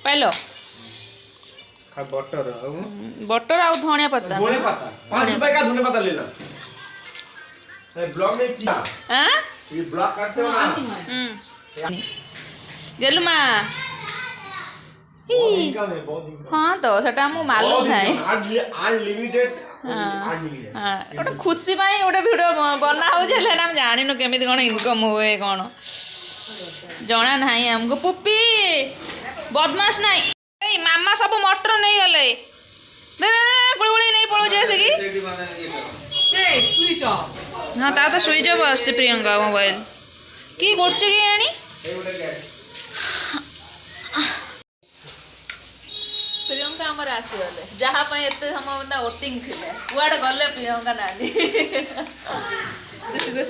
Pile butter butter आ धनिया पत्ता 5 रुपए का धनिया पत्ता लेना ब्लॉग में किया हां ये ब्लॉग करते हो ना गेलु मा इनकम है बहुत इनकम हाँ तो सेटा मु मालूम थाए अनलिमिटेड गोटे खुशी पाई गोटे वीडियो बना हो जेले ना जानिनु केमिति कोन इनकम होए कोन जना नाही हमको पुप्पी बदमाश नाही ए मामा सब मटर नहीं गले दे गुळगुळी नहीं पळो जैसे की ए स्विच ऑफ हां ता तो स्विच ऑफ आसे प्रियंका मोबाइल की करछ की आनी प्रियंका हमर आसी गले जहा पय एते हम ना वोटिंग थिले कुआडे गले प्रियंका नानी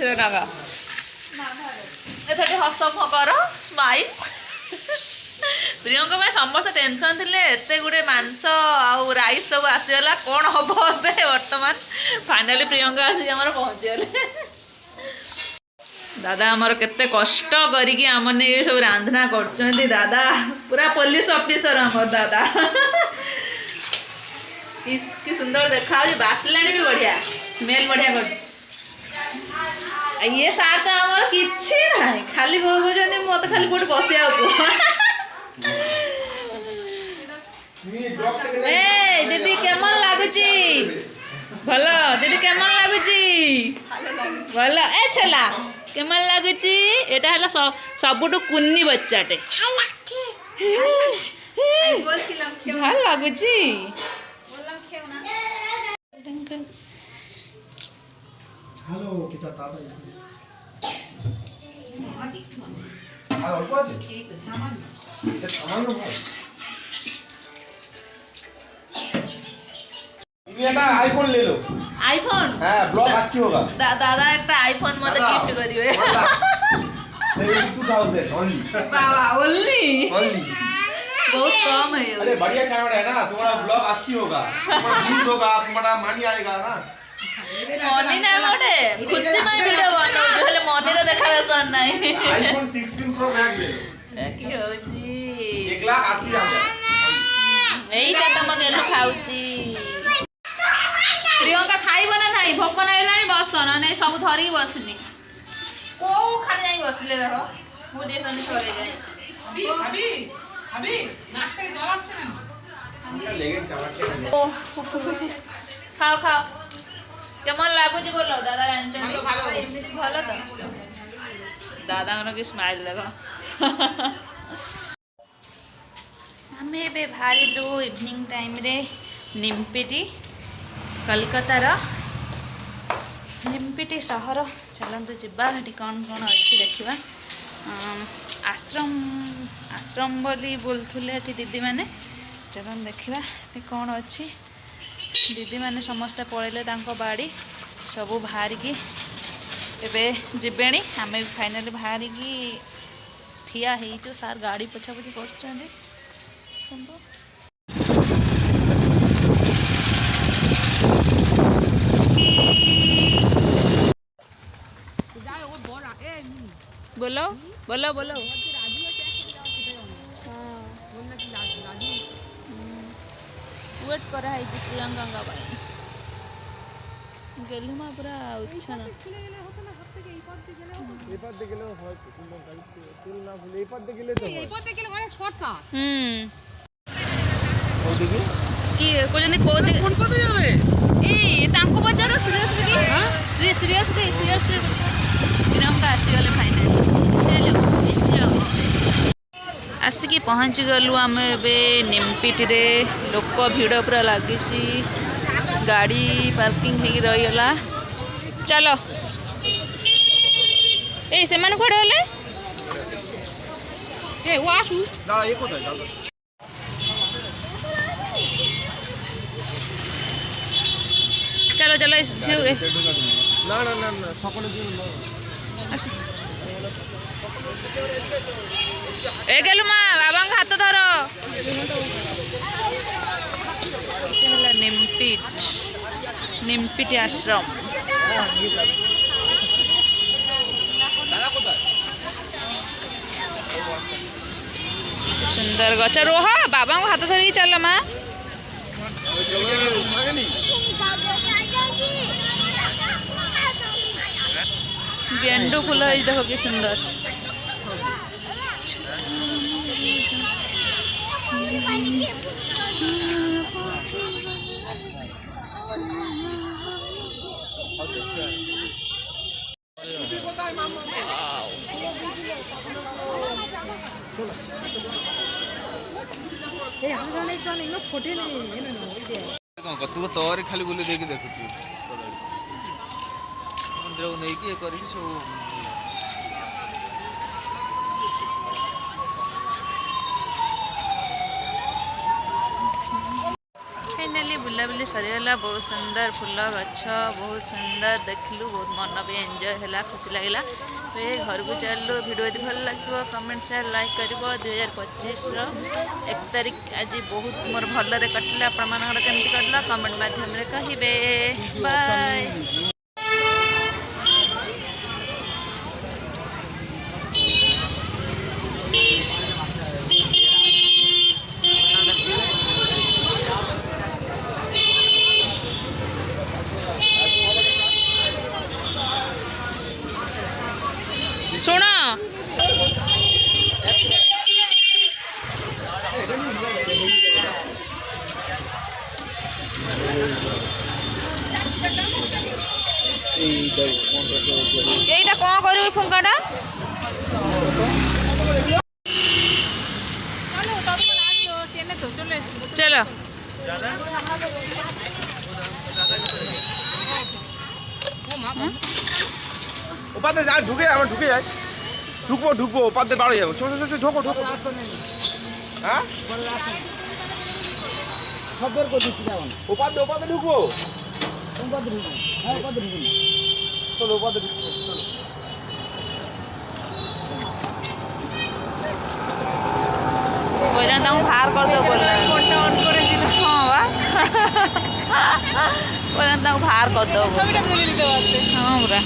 से नागा एथटे हसम करो स्माइल प्रियंका में समस्त टेंशन थिले एते गुडे मांस आउ राइस सब आसीगला कौन हम बर्तमान फाइनाली प्रियंका आसी हमर पहुंच गले दादा हमर केते कष्ट करी कि हमने ये सब रांधना करछंती दादा पूरा पुलिस ऑफिसर हमर दादा इसकी सुंदर देखा बासलाणी भी बढ़िया स्मेल बढ़िया कर ये सार तो हमर किछि नाही खाली कहउछंती मत खाली कोट बसिया को ए दीदी केमन लागुची भलो दीदी केमन लागुची भलो ए छला केमन लागुची एटा हला सबुटु कुन्नी बच्चाटे झाल लागुची हेलो किता ताता अल्प আছে এটা সামান্য ভাই ये ना आईफोन ले लो आईफोन हां ब्लॉग अच्छी होगा दादा एक आईफोन मत गिफ्ट करिवे 72000 ओनली बाबा ओनली बहुत कम है अरे बढ़िया कैमरा है ना तुम्हारा ब्लॉग अच्छी होगा व्यूज होगा तुम्हारा मनी आएगा ना मनी ना मोटे खुशी में वीडियो बनो हेले मनी रो देखा दसन नहीं आईफोन 16 प्रो मैक्स ले लो की होची 1,80,000 एईटा त म गेलु खाउची प्रियंका खाइबो ना नाही भोक नाइलानी बसन नै सब धरी बसनी को खाली जाई बसले रह मुडे सनी सरे जाई अभी अभी नाश्ते जल আসছে না लेगे चमके ओ खाओ खाओ केमन लागुची बोलो दादा रांचन ভালো एमनी भलो त दादा गनो की स्माइल देखो हमें बे भारी लो इवनिंग टाइम रे निम्पिटी कलकतार निम्पिटी सहर चलते जीवा कौन कौन अच्छी देखा आश्रम आश्रम बोली बोलुले दीदी मैंने चलन देखा कौन अच्छी दीदी मैंने समस्ते पलैले बाड़ी सबू बाहरिकी एबे जीवेणी आम भी फाइनाली बाहरिकी ठिया हो सार गाड़ी पोछापोछि कर बोलो बोलो बोलो वेट करा है प्रियंका गेलुमा पूरा उच्छन কি কোজনি কোতে কোন পথে যাবে এই তাঙ্কো পচারো সিরিয়াসলি কি हां সিরিয়াসলি प्रियंका आसी गले फाइनली आसिकी पहुँच गलु आम ए निम्पिटी रे लोक भिड़ पूरा लगी गाड़ी पार्किंग हो रहीगला चलो ए से माने कोड़े गले ए वो आसु ना ये कोता चलो चलो झिउ रे ना ना ना ना सकले झिउ ना आस ए गेलु मा बाबा हाथ धर निम्पिट आश्रम सुंदर गच रोह बाबा को हाथ धरिकी चल माँ गेंडू फूल है देखो कि सुंदर तू तोरी खाली बुले देख देखु मंदिर को नहीं कि कर सब फाइनाली बुलाबुली सरीगला बहुत सुंदर फूल गछ बहुत सुंदर देखलु बहुत मन भी एंजॉय है खुशी लगे घर को चलु वीडियो यदि भल लगे कमेंट शेयर लाइक कर 2025 1 तारीख आज बहुत मोर भलरे कटिला आपण केमती कटला कमेंट माध्यम कहे बाय। सुनो এইটা কম করবি ফুঙ্কাটা চলো उपाध्य जा ढुके আমরা ঢুকে যাই ঢুকবো উপাধ্য বাড়ি যাবো ঢোকো হ্যাঁ খবর করে দিচ্ছি যাবো না উপাধ্য ঢুকবো উপাধ্য ঢুকবো হ্যাঁ উপাধ্য ঢুকবো চলো উপাধ্য ঢুকবো চলো ওইটা তো ভার করে দেবো বললাম ফোনটা অন করেছিল হ্যাঁ বা ওইটা তো ভার করে দেবো ছবিটা তুলে নিতে পারতে হ্যাঁ পুরা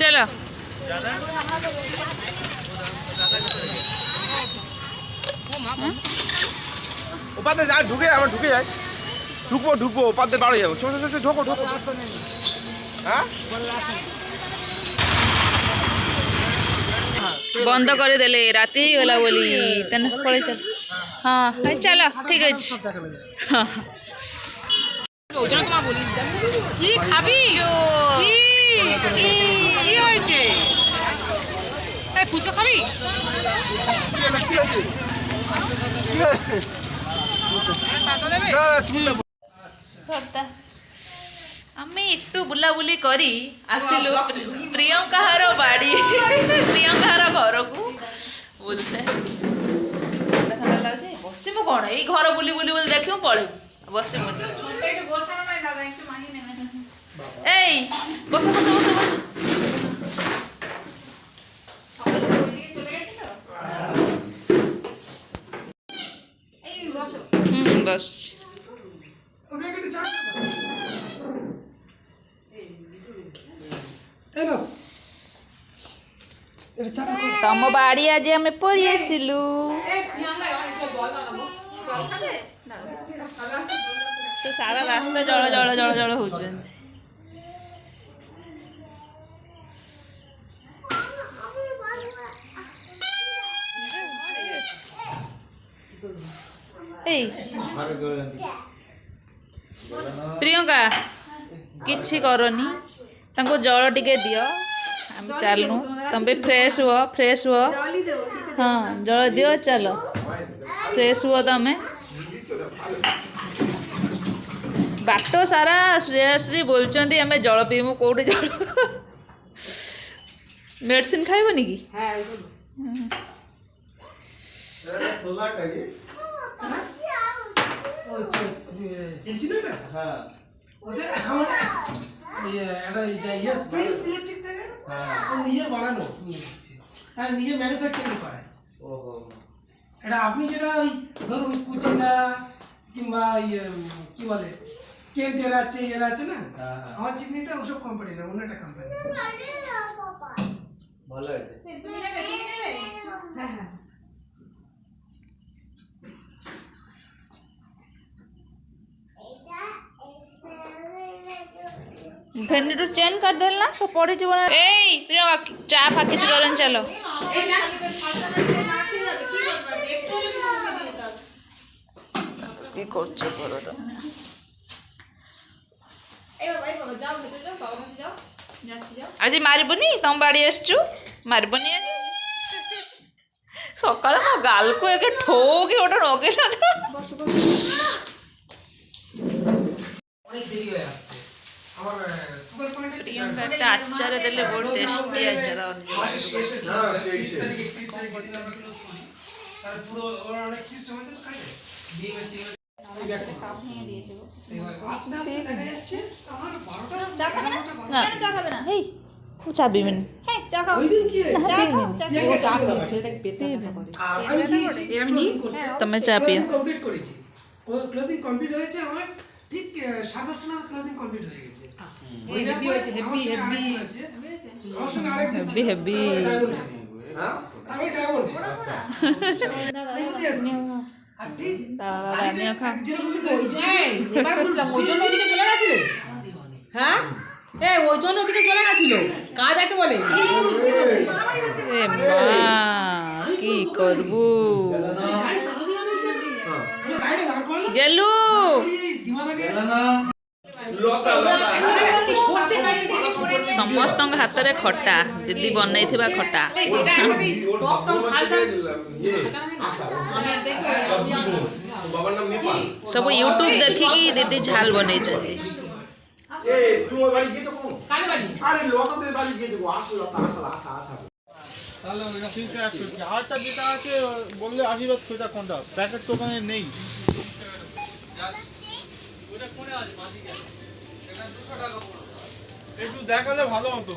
चलो উপাধ্য যা ঢুকে আমরা ঢুকে যাই ঢুকবো উপাধ্য বাড়ি যাবো ঢোকো হ্যাঁ बंद करदेले राति ही गला बोली तेन पड़े चल हाँ चलो ठीक আছে ওই জন্য তোমার বলি কি খাবি কি হয়েছে এই ফুচকা খাবি আমি একটু বুলাবুলি করি আসিলু প্রিয়ঙ্কার বাড়ি প্রিয়ঙ্কার ঘরকু বুঝতে ঠান্ডা লাগুছে বসিমু কଣ এই ঘর বুলি বুলি বুলি দেখিমু পড়িমু বসিমু এই বসো বসো বসো বসো बस तम बाड़ी आज आम पड़ी आसिलु तो सारा रास्ता जल जल जल जल हो प्रियंका किछि करनी तांको जल टिके दियो हम चलनु तुम भी फ्रेश हुओ हाँ जल दियो चलो फ्रेश हुओ तमें बाट सारा श्रेयश्री बोलचंदी हमें जल पीमु कोठी जल मेडिसिन खाइबनी कि এটা আপনি যেটা ওই ধরুন কুচিনা কিংবা কি বলে কেন্টের আছে এর আছে না, আমার চিকনিটা ওসব কোম্পানি না, অন্য একটা কোম্পানি। ভালো হয়েছে। ଭେନିଟୁ ଚେଞ୍ଜ କରିଦେଲି ନା ସବୁ ପଡ଼ିଯିବ ନା। ଏଇ ପ୍ରିୟ ଚା ଫା କିଛି କରନି ଚାଲ। কি করছো করো তো। আজ মারিবনি তম বাড়ি আসছু মারিবনি আজ সকালে ମୋ ଗାଲକୁ ଏକେ ଠୋକି ଗୋଟେ ରଗେଇ ନଥିଲା। অনেক দেরি হয়ে আসছে আমার সুপার পয়েন্টে প্রিয়ঙ্কা একটা আচার দিলে বহুত টেস্টি আচার মাসের শেষে 30 তারিখ 31 তারিখ যেদিন আমরা ক্লোজ করি তার পুরো ওর অনেক সিস্টেম আছে তো কাজে ডিএমএস কাপ ভেঙে দিয়েছে গো। আস্তে আস্তে দেখা যাচ্ছে আমার 12টা চা খাবে না? কেন চা খাবে না? এই ও চা পিবেন। হ্যাঁ চা খাও। ওই দিন কি হয়েছে? চা খাও চা খাও। ও চা খাবে। আর আমি কি তুমি চা পিও। কমপ্লিট করেছি, ও ক্লোজিং কমপ্লিট হয়েছে আমার ঠিক 7:30 নাগাদ ক্লোজিং কমপ্লিট হয়ে গেছে। এই হেভি হয়েছে, হেভি হেভি আমার সঙ্গে আরেকজন ছিল, হেভি হ্যাঁ তারপরে ডায়মন্ড আর ঠিক আমিও খাও। এবার বুঝলাম ওই জন্য ওদিকে চলে গেছিলে। হ্যাঁ ওই জন্য ওদিকে চলে গেছিল, কাজ আছে বলে। এ মা কি করবু গেলু ସମସ୍ତଙ୍କ ହାତରେ ଖଟା ଦିଦି ବନେଇଥିବା ଖଟା ସବୁ ୟୁଟ୍ୟୁବ ଦେଖିକି ଦିଦି ଝାଲ ବନେଇଛନ୍ତି। তাহলে ওইটা ফিল্টার অ্যাড করছি। আরেকটা যেটা আছে বললে আশীর্বাদ সেটা কোনটা প্যাকেট তো ওখানে নেই। একটু দেখালে ভালো হতো।